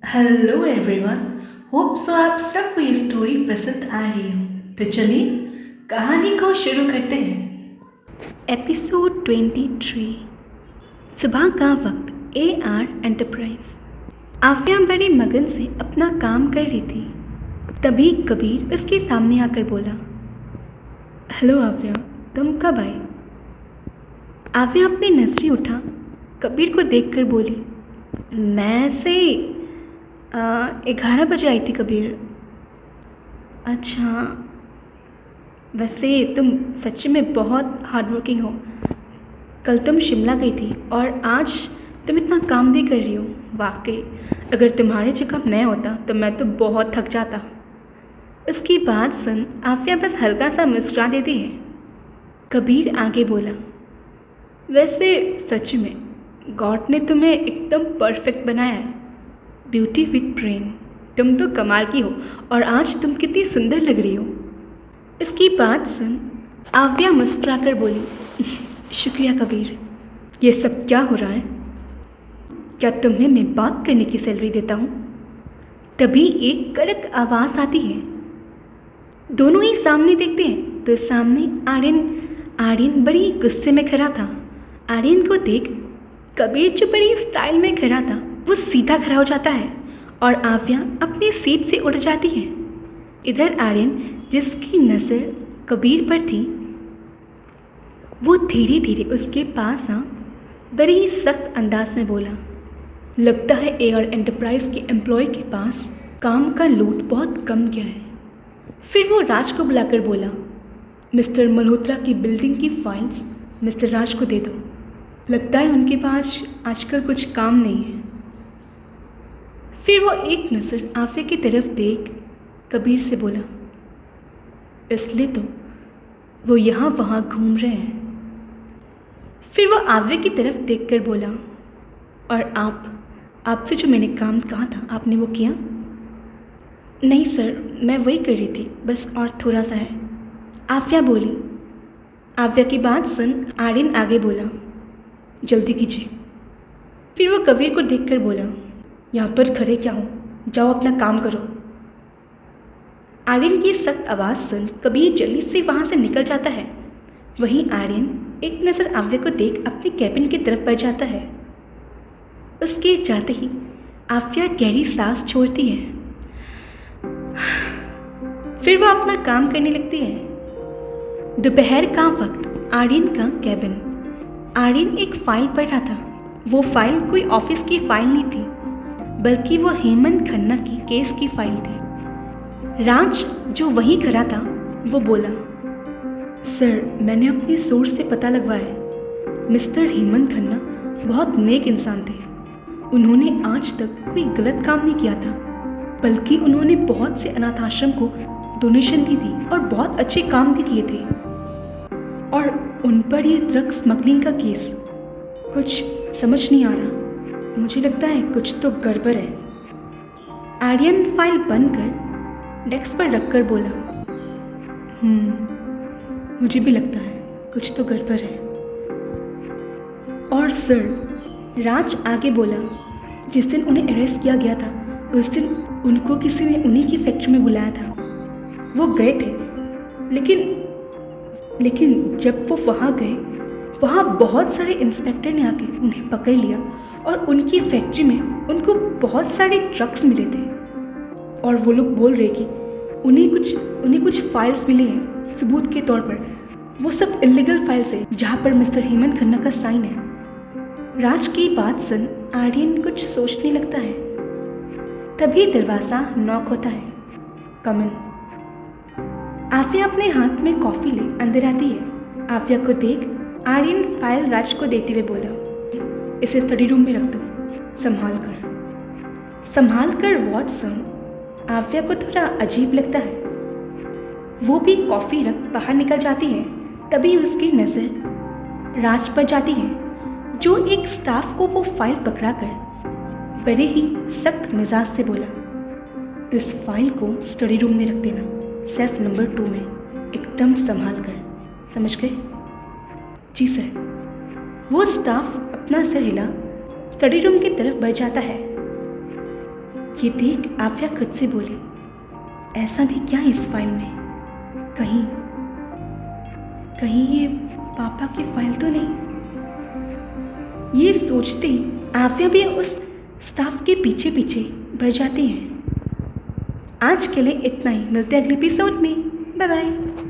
Hello everyone. Hope so आप सबको ये स्टोरी पसंद आ रही हो। तो चलिए कहानी को शुरू करते हैं। एपिसोड 23। सुबह का वक्त। AR enterprise. आफिया बड़े मगन से अपना काम कर रही थी। तभी कबीर उसके सामने आकर बोला, हेलो आफिया, तुम कब आई? आफिया अपनी नजरें उठा कबीर को देखकर बोली, मैं से 11 बजे आई थी कबीर। अच्छा, वैसे तुम सच में बहुत हार्ड वर्किंग हो। कल तुम शिमला गई थी और आज तुम इतना काम भी कर रही हो। वाकई अगर तुम्हारी जगह मैं होता तो मैं तो बहुत थक जाता। उसकी बात सुन आफिया बस हल्का सा मुस्कुरा देती है। कबीर आगे बोला, वैसे सच में गॉड ने तुम्हें एकदम परफेक्ट बनाया है। Beauty with brain. तुम तो कमाल की हो और आज तुम कितनी सुंदर लग रही हो। इसकी बात सुन आफिया मुस्कुराकर बोली, शुक्रिया कबीर। ये सब क्या हो रहा है? क्या तुम्हें मैं बात करने की सैलरी देता हूँ? तभी एक कड़क आवाज़ आती है। दोनों ही सामने देखते हैं तो सामने आर्यन बड़ी गुस्से में खड़ा था। आर्यन को देख कबीर जो बड़ी स्टाइल में खड़ा था वो सीधा खड़ा हो जाता है और आफिया अपनी सीट से उड़ जाती है। इधर आर्यन, जिसकी नज़र कबीर पर थी, वो धीरे धीरे उसके पास आ बड़े ही सख्त अंदाज में बोला, लगता है AR एंटरप्राइज के एम्प्लॉय के पास काम का लोड बहुत कम गया है। फिर वो राज को बुलाकर बोला, मिस्टर मल्होत्रा की बिल्डिंग की फाइल्स मिस्टर राज को दे दो। लगता है उनके पास आजकल कुछ काम नहीं है। फिर वो एक नज़र आफिया की तरफ देख कबीर से बोला, इसलिए तो वो यहाँ वहाँ घूम रहे हैं। फिर वो आफिया की तरफ देखकर बोला, और आपसे जो मैंने काम कहा था आपने वो किया? नहीं सर, मैं वही कर रही थी, बस और थोड़ा सा है, आफिया बोली। आफिया की बात सुन आर्यन आगे बोला, जल्दी कीजिए। फिर वो कबीर को देखकर बोला, यहाँ पर खड़े क्या हो, जाओ अपना काम करो। आर्यन की सख्त आवाज़ सुन कबीर जल्दी से वहाँ से निकल जाता है। वहीं आर्यन एक नज़र आफिया को देख अपने कैबिन की तरफ बढ़ जाता है। उसके जाते ही आफिया गहरी सांस छोड़ती है। फिर वो अपना काम करने लगती है। दोपहर का वक्त। आर्यन का कैबिन। आर्यन एक फाइल पढ़ रहा था। वो फाइल कोई ऑफिस की फाइल नहीं थी, बल्कि वो हेमंत खन्ना की केस की फाइल थी। राज जो वहीं खड़ा था वो बोला, सर, मैंने अपनी सोर्स से पता लगवाया। मिस्टर हेमंत खन्ना बहुत नेक इंसान थे। उन्होंने आज तक कोई गलत काम नहीं किया था, बल्कि उन्होंने बहुत से अनाथ आश्रम को डोनेशन दी थी और बहुत अच्छे काम भी किए थे। और उन पर ये ड्रग स्मगलिंग का केस, कुछ समझ नहीं आ रहा। मुझे लगता है कुछ तो गड़बड़ है। आर्यन फाइल बंद कर डेस्क पर रखकर बोला, मुझे भी लगता है कुछ तो गड़बड़ है। और सर, राज आगे बोला, जिस दिन उन्हें अरेस्ट किया गया था उस दिन उनको किसी ने उन्हीं की फैक्ट्री में बुलाया था। वो गए थे, लेकिन जब वो वहाँ गए, वहाँ बहुत सारे इंस्पेक्टर ने आके उन्हें पकड़ लिया और उनकी फैक्ट्री में उनको बहुत सारे ड्रग्स मिले थे। और वो लोग बोल रहे कि उन्हें कुछ फाइल्स मिली हैं सबूत के तौर पर। वो सब इलीगल फाइल्स है जहाँ पर मिस्टर हेमंत खन्ना का साइन है। राज की बात सुन आर्यन कुछ सोचने लगता है। तभी दरवाज़ा नॉक होता है। कम इन। आफिया अपने हाथ में कॉफ़ी ले अंदर आती है। आफिया को देख आर्यन फाइल राज को देते हुए बोला, इसे स्टडी रूम में रख दो, संभाल कर वॉटसन। आफिया को थोड़ा अजीब लगता है। वो भी कॉफ़ी रख बाहर निकल जाती है। तभी उसकी नज़र राज पर जाती है, जो एक स्टाफ को वो फाइल पकड़ाकर बड़े ही सख्त मिजाज से बोला, इस फाइल को स्टडी रूम में रख देना, सेल्फ नंबर 2 में, एकदम संभाल कर, समझ गए? जी सर। वो स्टाफ अपना सर हिला स्टडी रूम की तरफ बढ़ जाता है। ये देख आफिया खुद से बोली, ऐसा भी क्या है इस फाइल में? कहीं कहीं ये पापा की फाइल तो नहीं? ये सोचते ही आफिया भी उस स्टाफ के पीछे पीछे बढ़ जाती है। आज के लिए इतना ही, मिलते हैं अगले एपिसोड में। Bye bye.